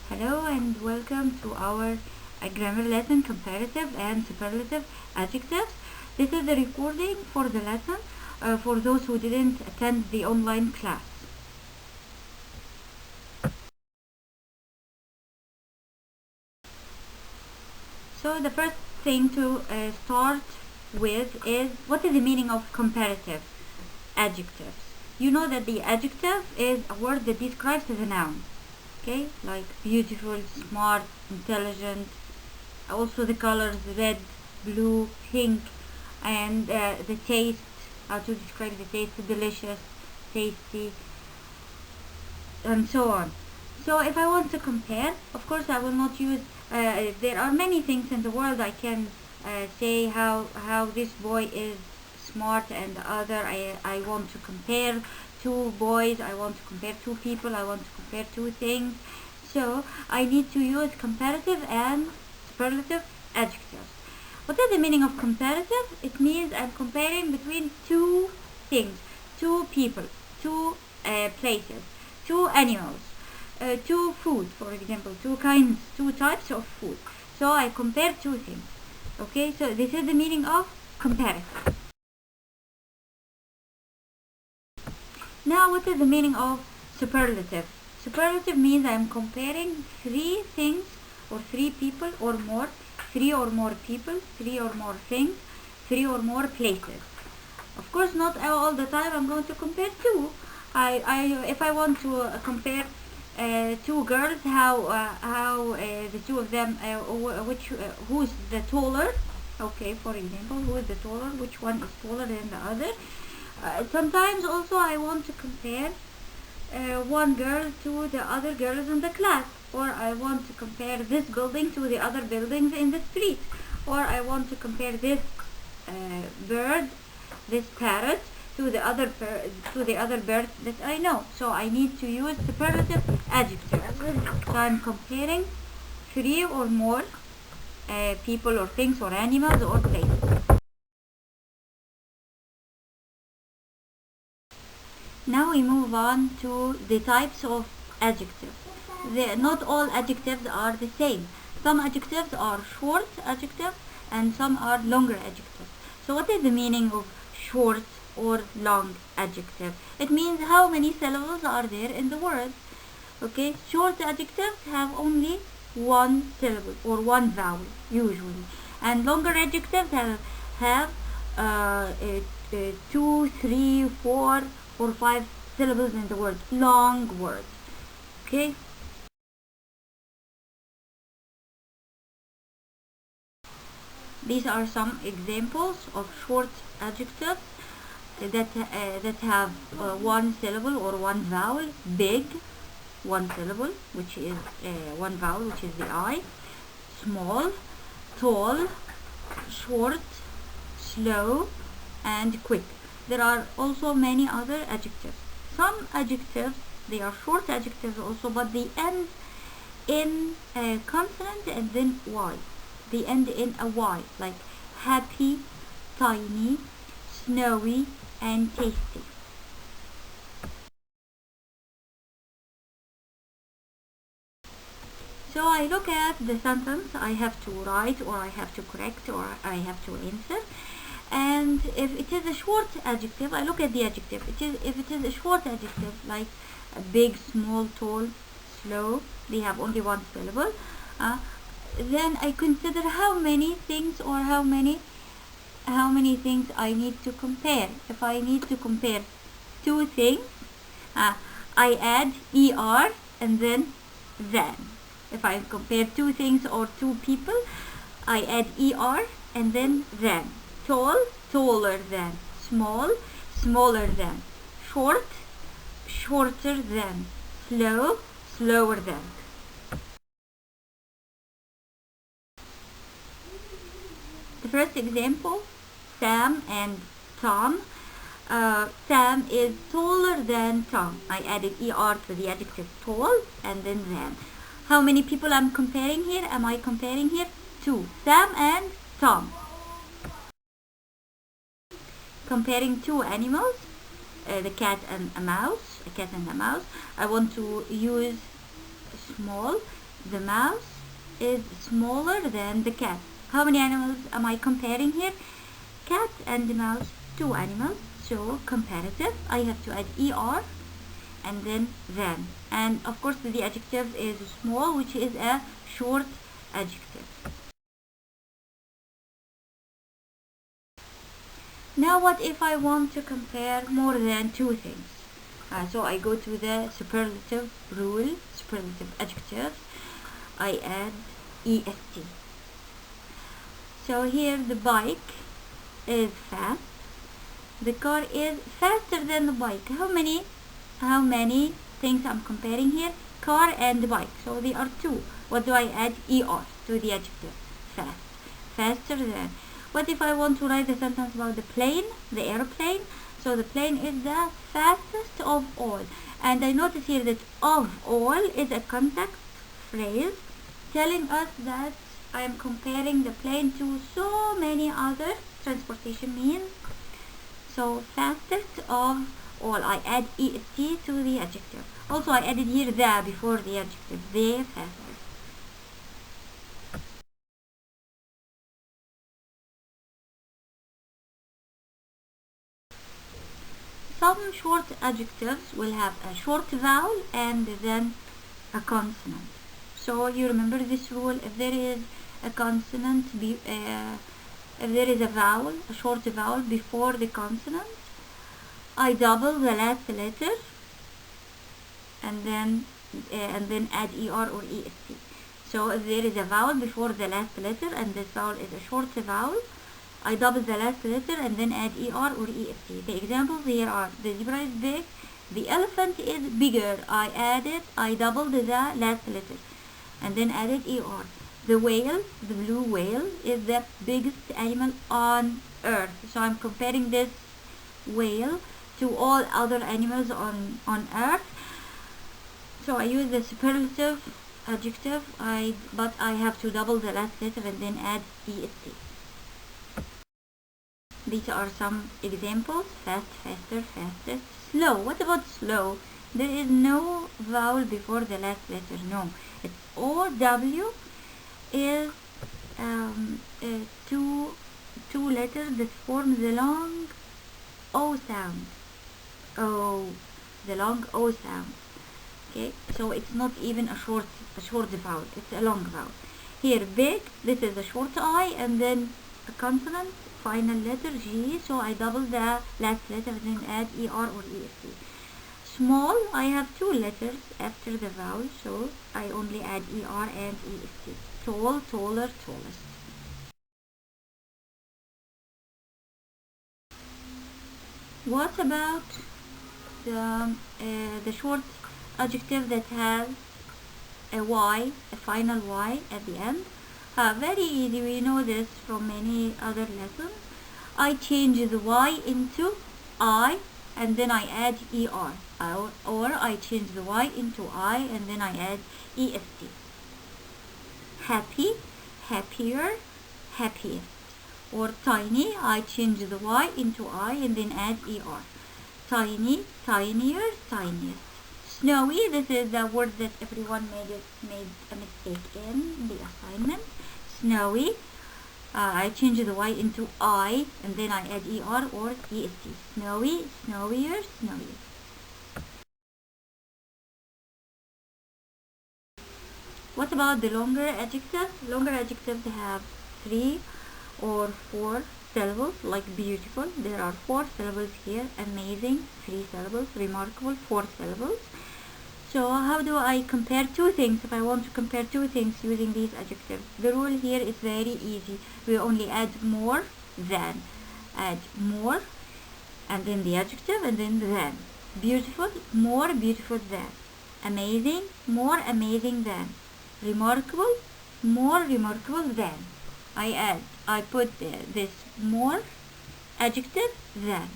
Hello and welcome to our grammar lesson, comparative and superlative adjectives. This is the recording for the lesson for those who didn't attend the online class. So the first thing to start with is, what is the meaning of comparative adjectives? You know that the adjective is a word that describes the noun. Okay, like beautiful, smart, intelligent. Also the colors red, blue, pink, and the taste. How to describe the taste? Delicious, tasty, and so on. So if I want to compare, of course I will not use. There are many things in the world I can say how this boy is smart and the other. I want to compare two boys. I want to compare two people. I want to compare two things. So I need to use comparative and superlative adjectives. What is the meaning of comparative? It means I'm comparing between two things, two people, two places, two animals, two food, for example, two types of food. So I compare two things. Okay, so this is the meaning of comparative. Now, what is the meaning of superlative? Superlative means I'm comparing three things or three people or more, three or more people, three or more things, three or more places. Of course, not all the time I'm going to compare two. If I want to compare two girls, how the two of them, who's the taller? Okay, for example, who is the taller? Which one is taller than the other? Sometimes also I want to compare one girl to the other girls in the class, or I want to compare this building to the other buildings in the street, or I want to compare this bird, this parrot, to the other bird that I know. So I need to use superlative adjectives. So I'm comparing three or more people or things or animals or places. Now we move on to the types of adjectives. Not all adjectives are the same. Some adjectives are short adjectives and some are longer adjectives. So what is the meaning of short or long adjective? It means how many syllables are there in the word. Okay, short adjectives have only one syllable or one vowel usually, and longer adjectives have two, three, four, or five syllables in the word. Long words. Okay. These are some examples of short adjectives that have one syllable or one vowel. Big, one syllable, which is one vowel, which is the I. Small, tall, short, slow, and quick. There are also many other adjectives. Some adjectives, they are short adjectives also, but they end in a consonant and then Y. They end in a Y, like happy, tiny, snowy, and tasty. So I look at the sentence I have to write, or I have to correct, or I have to answer. And if it is a short adjective, I look at the adjective. If it is a short adjective, like big, small, tall, slow, they have only one syllable. Then I consider how many things or how many things I need to compare. If I need to compare two things, I add er and then than. If I compare two things or two people, I add er and then than. Tall, taller than. Small, smaller than. Short, shorter than. Slow, slower than. The first example, Sam and Tom. Sam is taller than Tom. I added er to the adjective tall and then than. How many people am I comparing here? Two. Sam and Tom. Comparing two animals, the cat and a mouse. I want to use small, The mouse is smaller than the cat. How many animals am I comparing here? Cat and the mouse, two animals. So comparative, I have to add er and then than. And of course the adjective is small, which is a short adjective. Now what if I want to compare more than two things? So I go to the superlative rule, superlative adjectives. I add est. So here the bike is fast. The car is faster than the bike. How many things I'm comparing here? Car and bike. So they are two. What do I add? Er to the adjective. Fast. Faster than. What if I want to write a sentence about the plane, the airplane? So the plane is the fastest of all. And I notice here that of all is a context phrase telling us that I am comparing the plane to so many other transportation means. So fastest of all, I add est to the adjective. Also I added here the before the adjective. The fastest. Some short adjectives will have a short vowel and then a consonant. So you remember this rule: if there is a consonant, if there is a vowel, a short vowel before the consonant, I double the last letter and then add er or est. So if there is a vowel before the last letter and this vowel is a short vowel, I double the last letter and then add er or est. The examples here are: the zebra is big, the elephant is bigger. I doubled the last letter and then added er. The whale, the blue whale, is the biggest animal on earth. So I'm comparing this whale to all other animals on earth. So I use the superlative adjective, but I have to double the last letter and then add est. These are some examples: fast, faster, fastest, slow. What about slow? There is no vowel before the last letter. No, it's OW is two letters that form the long O sound. Oh, the long O sound. Okay, so it's not even a short vowel. It's a long vowel. Here, big. This is a short I and then a consonant. Final letter G, so I double the last letter and then add er or est. Small, I have two letters after the vowel, so I only add er and est. Tall, taller, tallest. What about the short adjective that has a y, a final y at the end? Very easy, we know this from many other lessons. I change the y into I and then I add er, or I change the y into I and then I add est. Happy, happier, happiest. Or tiny, I change the y into I and then add er. Tiny, tinier, tiniest. Snowy, this is the word that everyone made a mistake in the assignment. Snowy, I change the y into I and then I add er or est. Snowy, snowier, snowiest. What about the longer adjectives? Longer adjectives have 3 or 4 syllables, like beautiful. There are 4 syllables here. Amazing, 3 syllables. Remarkable, 4 syllables. So how do I compare two things? If I want to compare two things using these adjectives, the rule here is very easy. We only add more than. Add more and then the adjective and then than. Beautiful, more beautiful than. Amazing, more amazing than. Remarkable, more remarkable than. I put this more adjective than.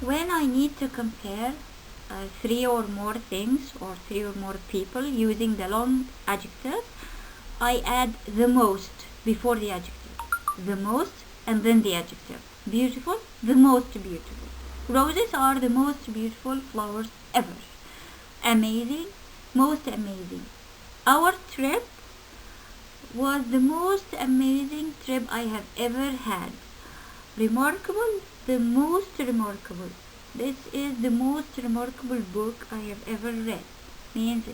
When I need to compare 3 or more things or 3 or more people using the long adjective, I add the most before the adjective. The most and then the adjective. Beautiful, the most beautiful. Roses are the most beautiful flowers ever. Amazing, most amazing. Our trip was the most amazing trip I have ever had. Remarkable, the most remarkable. This is the most remarkable book I have ever read. Means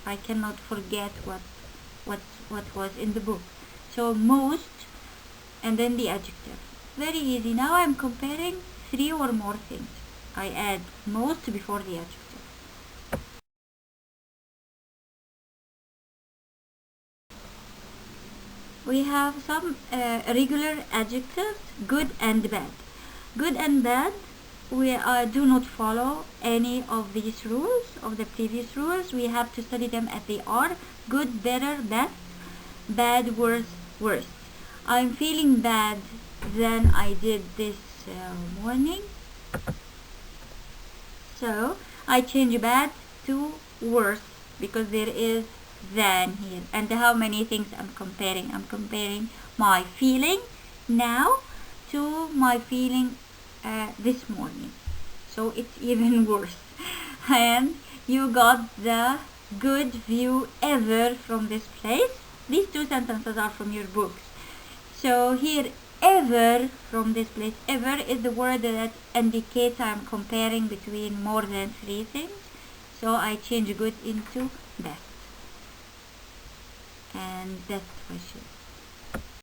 I cannot forget what was in the book. So most and then the adjective. Very easy. Now I'm comparing three or more things. I add most before the adjective. We have some regular adjectives, good and bad. Good and bad, we do not follow any of these rules, of the previous rules. We have to study them as they are. Good, better, best. Bad, worse, worst. I'm feeling bad than I did this morning. So I change bad to worse because there is than here. And how many things I'm comparing? I'm comparing my feeling now to my feeling this morning. So it's even worse. And you got the good view ever from this place. These two sentences are from your books. So here, ever from this place, ever is the word that indicates I'm comparing between more than three things. So I change good into best. And best question.